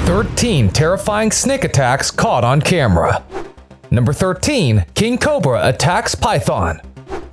13 terrifying snake attacks caught on camera. Number 13. King Cobra attacks python.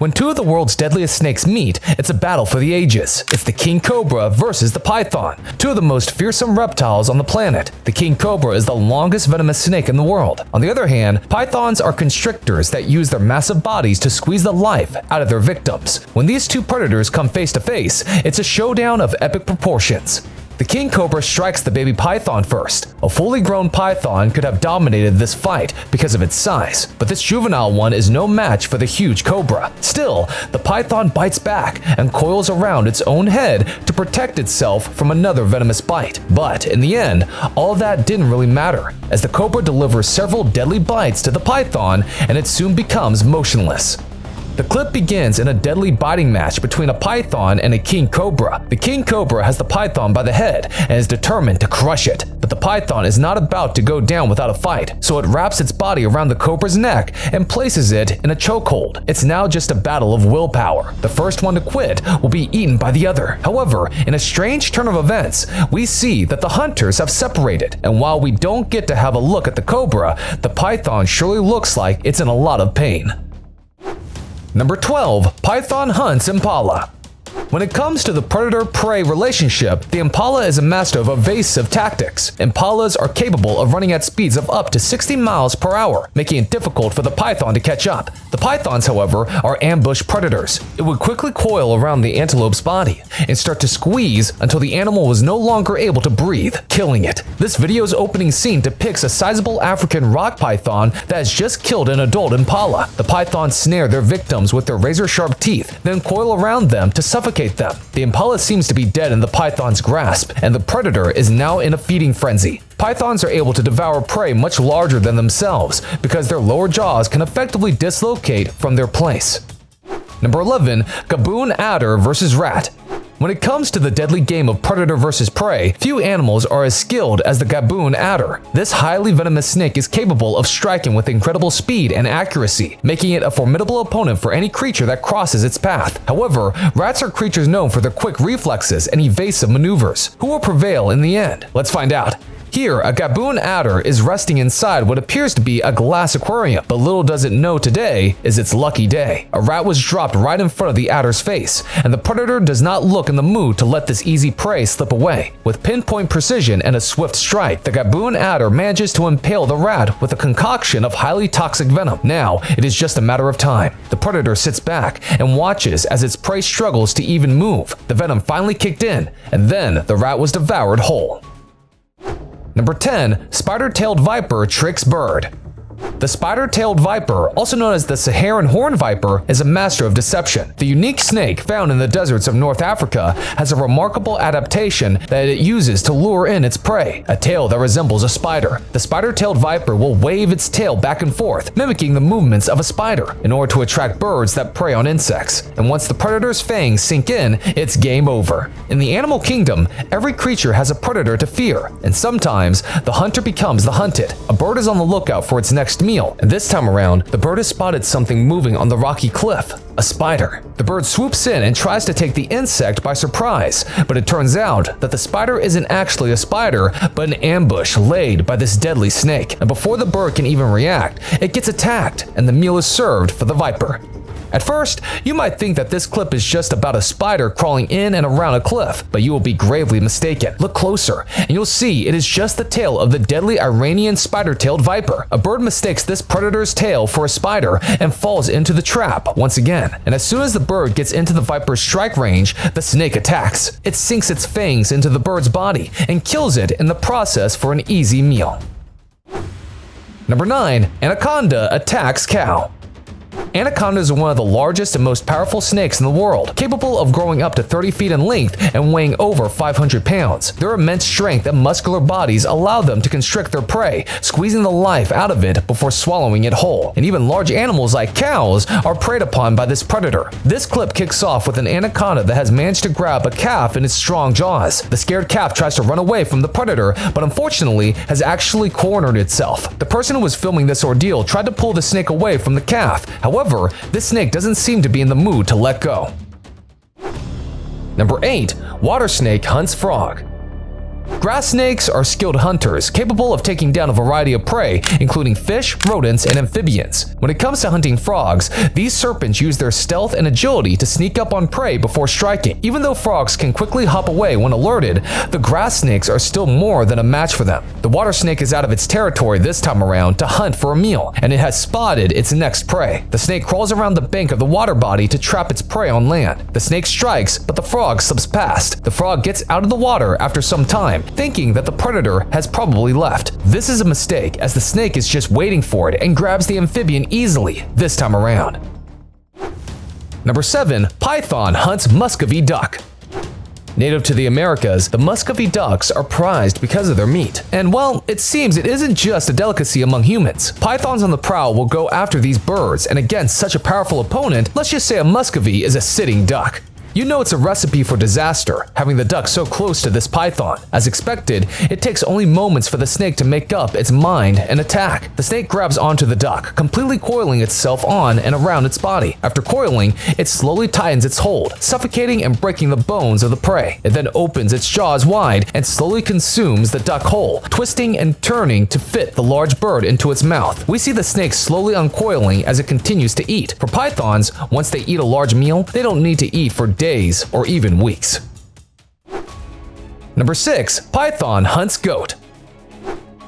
When two of the world's deadliest snakes meet, it's a battle for the ages. It's the king cobra versus the python, two of the most fearsome reptiles on the planet. The king cobra is the longest venomous snake in the world. On the other hand, pythons are constrictors that use their massive bodies to squeeze the life out of their victims. When these two predators come face to face, it's a showdown of epic proportions. The king cobra strikes the baby python first. A fully grown python could have dominated this fight because of its size, but this juvenile one is no match for the huge cobra. Still, the python bites back and coils around its own head to protect itself from another venomous bite. But in the end, all that didn't really matter, as the cobra delivers several deadly bites to the python and it soon becomes motionless. The clip begins in a deadly biting match between a python and a king cobra. The king cobra has the python by the head and is determined to crush it. But the python is not about to go down without a fight, so it wraps its body around the cobra's neck and places it in a chokehold. It's now just a battle of willpower. The first one to quit will be eaten by the other. However, in a strange turn of events, we see that the hunters have separated, and while we don't get to have a look at the cobra, the python surely looks like it's in a lot of pain. Number 12. Python hunts impala. When it comes to the predator-prey relationship, the impala is a master of evasive tactics. Impalas are capable of running at speeds of up to 60 miles per hour, making it difficult for the python to catch up. The pythons, however, are ambush predators. It would quickly coil around the antelope's body and start to squeeze until the animal was no longer able to breathe, killing it. This video's opening scene depicts a sizable African rock python that has just killed an adult impala. The pythons snare their victims with their razor-sharp teeth, then coil around them to suffocate them. The impala seems to be dead in the python's grasp, and the predator is now in a feeding frenzy. Pythons are able to devour prey much larger than themselves because their lower jaws can effectively dislocate from their place. Number 11. Gaboon adder versus rat. When it comes to the deadly game of predator versus prey, few animals are as skilled as the gaboon adder. This highly venomous snake is capable of striking with incredible speed and accuracy, making it a formidable opponent for any creature that crosses its path. However, rats are creatures known for their quick reflexes and evasive maneuvers. Who will prevail in the end? Let's find out. Here, a gaboon adder is resting inside what appears to be a glass aquarium, but little does it know today is its lucky day. A rat was dropped right in front of the adder's face, and the predator does not look in the mood to let this easy prey slip away. With pinpoint precision and a swift strike, the gaboon adder manages to impale the rat with a concoction of highly toxic venom. Now, it is just a matter of time. The predator sits back and watches as its prey struggles to even move. The venom finally kicked in, and then the rat was devoured whole. Number 10. Spider-tailed viper tricks bird. The spider-tailed viper, also known as the Saharan horned viper, is a master of deception. The unique snake found in the deserts of North Africa has a remarkable adaptation that it uses to lure in its prey, a tail that resembles a spider. The spider-tailed viper will wave its tail back and forth, mimicking the movements of a spider, in order to attract birds that prey on insects. And once the predator's fangs sink in, it's game over. In the animal kingdom, every creature has a predator to fear, and sometimes the hunter becomes the hunted. A bird is on the lookout for its next meal, and this time around, the bird has spotted something moving on the rocky cliff. A spider. The bird swoops in and tries to take the insect by surprise, but it turns out that the spider isn't actually a spider, but an ambush laid by this deadly snake. And before the bird can even react, it gets attacked, and the meal is served for the viper. At first, you might think that this clip is just about a spider crawling in and around a cliff, but you will be gravely mistaken. Look closer, and you'll see it is just the tail of the deadly Iranian spider-tailed viper. A bird mistakes this predator's tail for a spider and falls into the trap once again. And as soon as the bird gets into the viper's strike range, the snake attacks. It sinks its fangs into the bird's body and kills it in the process for an easy meal. Number 9. Anaconda attacks cow. Anacondas are one of the largest and most powerful snakes in the world, capable of growing up to 30 feet in length and weighing over 500 pounds. Their immense strength and muscular bodies allow them to constrict their prey, squeezing the life out of it before swallowing it whole. And even large animals like cows are preyed upon by this predator. This clip kicks off with an anaconda that has managed to grab a calf in its strong jaws. The scared calf tries to run away from the predator, but unfortunately has actually cornered itself. The person who was filming this ordeal tried to pull the snake away from the calf. However, this snake doesn't seem to be in the mood to let go. Number 8. Water snake hunts frog. Grass snakes are skilled hunters, capable of taking down a variety of prey, including fish, rodents, and amphibians. When it comes to hunting frogs, these serpents use their stealth and agility to sneak up on prey before striking. Even though frogs can quickly hop away when alerted, the grass snakes are still more than a match for them. The water snake is out of its territory this time around to hunt for a meal, and it has spotted its next prey. The snake crawls around the bank of the water body to trap its prey on land. The snake strikes, but the frog slips past. The frog gets out of the water after some time, thinking that the predator has probably left. This is a mistake, as the snake is just waiting for it and grabs the amphibian easily this time around. Number 7. Python hunts Muscovy duck. Native to the Americas, the Muscovy ducks are prized because of their meat. And well, it seems it isn't just a delicacy among humans. Pythons on the prowl will go after these birds, and against such a powerful opponent, let's just say a Muscovy is a sitting duck. You know it's a recipe for disaster, having the duck so close to this python. As expected, it takes only moments for the snake to make up its mind and attack. The snake grabs onto the duck, completely coiling itself on and around its body. After coiling, it slowly tightens its hold, suffocating and breaking the bones of the prey. It then opens its jaws wide and slowly consumes the duck whole, twisting and turning to fit the large bird into its mouth. We see the snake slowly uncoiling as it continues to eat. For pythons, once they eat a large meal, they don't need to eat for days or even weeks. Number 6. Python hunts goat.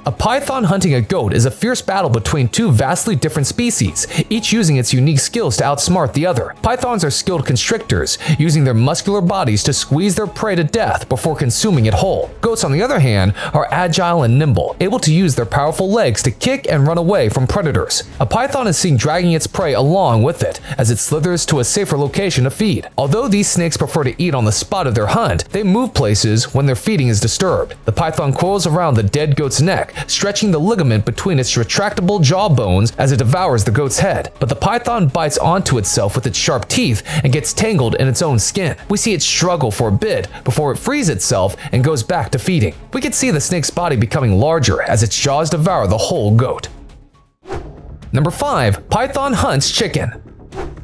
A python hunting a goat is a fierce battle between two vastly different species, each using its unique skills to outsmart the other. Pythons are skilled constrictors, using their muscular bodies to squeeze their prey to death before consuming it whole. Goats, on the other hand, are agile and nimble, able to use their powerful legs to kick and run away from predators. A python is seen dragging its prey along with it as it slithers to a safer location to feed. Although these snakes prefer to eat on the spot of their hunt, they move places when their feeding is disturbed. The python coils around the dead goat's neck, stretching the ligament between its retractable jaw bones as it devours the goat's head. But the python bites onto itself with its sharp teeth and gets tangled in its own skin. We see it struggle for a bit before it frees itself and goes back to feeding. We can see the snake's body becoming larger as its jaws devour the whole goat. Number 5. Python hunts chicken.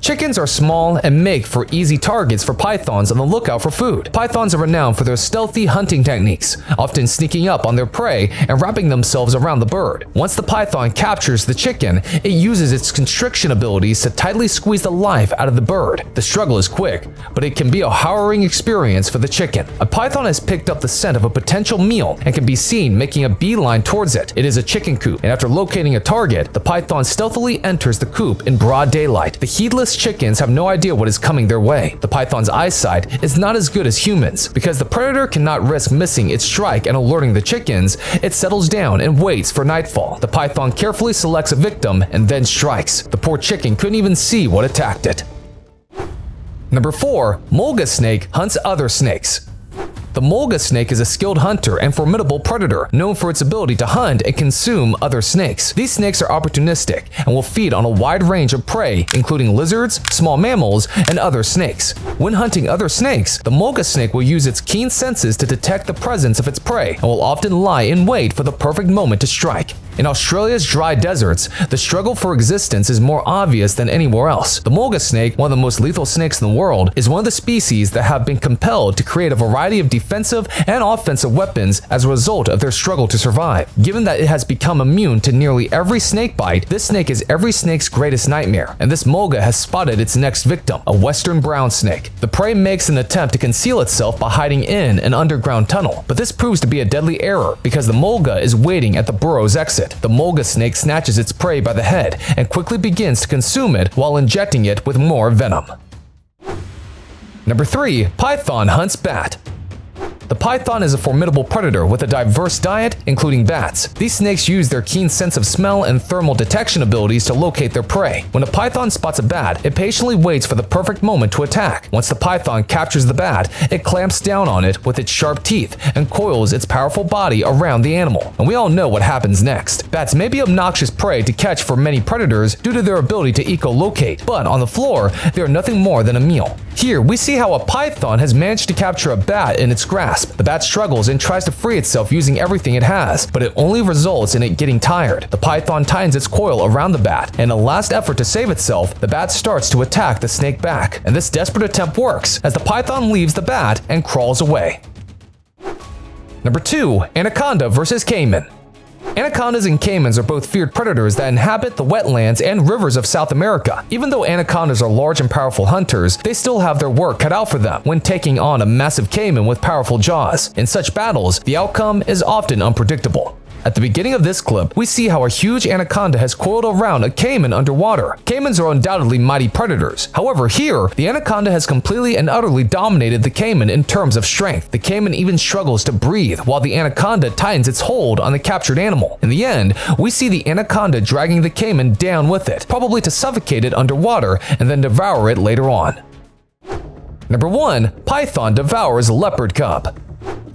Chickens are small and make for easy targets for pythons on the lookout for food. Pythons are renowned for their stealthy hunting techniques, often sneaking up on their prey and wrapping themselves around the bird. Once the python captures the chicken, it uses its constriction abilities to tightly squeeze the life out of the bird. The struggle is quick, but it can be a harrowing experience for the chicken. A python has picked up the scent of a potential meal and can be seen making a beeline towards it. It is a chicken coop, and after locating a target, the python stealthily enters the coop in broad daylight. The heedless chickens have no idea what is coming their way. The python's eyesight is not as good as humans. Because the predator cannot risk missing its strike and alerting the chickens, it settles down and waits for nightfall. The python carefully selects a victim and then strikes. The poor chicken couldn't even see what attacked it. Number 4. MULGA snake hunts other snakes. The MULGA snake is a skilled hunter and formidable predator, known for its ability to hunt and consume other snakes. These snakes are opportunistic and will feed on a wide range of prey, including lizards, small mammals, and other snakes. When hunting other snakes, the MULGA snake will use its keen senses to detect the presence of its prey and will often lie in wait for the perfect moment to strike. In Australia's dry deserts, the struggle for existence is more obvious than anywhere else. The MULGA snake, one of the most lethal snakes in the world, is one of the species that have been compelled to create a variety of defensive and offensive weapons as a result of their struggle to survive. Given that it has become immune to nearly every snake bite, this snake is every snake's greatest nightmare, and this MULGA has spotted its next victim, a western brown snake. The prey makes an attempt to conceal itself by hiding in an underground tunnel, but this proves to be a deadly error because the MULGA is waiting at the burrow's exit. The MULGA snake snatches its prey by the head and quickly begins to consume it while injecting it with more venom. Number 3. Python hunts bat. The python is a formidable predator with a diverse diet, including bats. These snakes use their keen sense of smell and thermal detection abilities to locate their prey. When a python spots a bat, it patiently waits for the perfect moment to attack. Once the python captures the bat, it clamps down on it with its sharp teeth and coils its powerful body around the animal. And we all know what happens next. Bats may be obnoxious prey to catch for many predators due to their ability to echolocate, but on the floor, they are nothing more than a meal. Here, we see how a python has managed to capture a bat in its grasp. The bat struggles and tries to free itself using everything it has, but it only results in it getting tired. The python tightens its coil around the bat, and in a last effort to save itself, the bat starts to attack the snake back. And this desperate attempt works, as the python leaves the bat and crawls away. Number 2. Anaconda versus Caiman. Anacondas and caimans are both feared predators that inhabit the wetlands and rivers of South America. Even though anacondas are large and powerful hunters, they still have their work cut out for them when taking on a massive caiman with powerful jaws. In such battles, the outcome is often unpredictable. At the beginning of this clip, we see how a huge anaconda has coiled around a caiman underwater. Caimans are undoubtedly mighty predators. However, here, the anaconda has completely and utterly dominated the caiman in terms of strength. The caiman even struggles to breathe while the anaconda tightens its hold on the captured animal. In the end, we see the anaconda dragging the caiman down with it, probably to suffocate it underwater and then devour it later on. Number 1. Python devours leopard cub.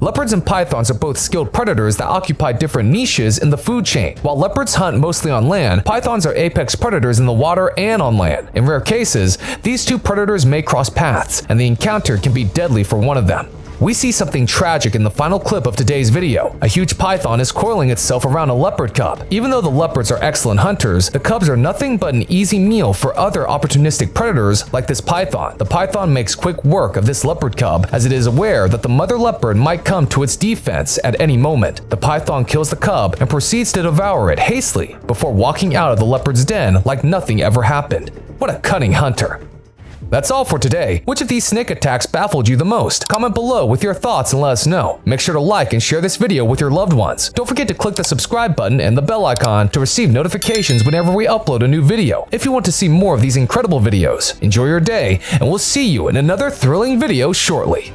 Leopards and pythons are both skilled predators that occupy different niches in the food chain. While leopards hunt mostly on land, pythons are apex predators in the water and on land. In rare cases, these two predators may cross paths, and the encounter can be deadly for one of them. We see something tragic in the final clip of today's video. A huge python is coiling itself around a leopard cub. Even though the leopards are excellent hunters, the cubs are nothing but an easy meal for other opportunistic predators like this python. The python makes quick work of this leopard cub as it is aware that the mother leopard might come to its defense at any moment. The python kills the cub and proceeds to devour it hastily before walking out of the leopard's den like nothing ever happened. What a cunning hunter. That's all for today. Which of these snake attacks baffled you the most? Comment below with your thoughts and let us know. Make sure to like and share this video with your loved ones. Don't forget to click the subscribe button and the bell icon to receive notifications whenever we upload a new video. If you want to see more of these incredible videos, enjoy your day, and we'll see you in another thrilling video shortly.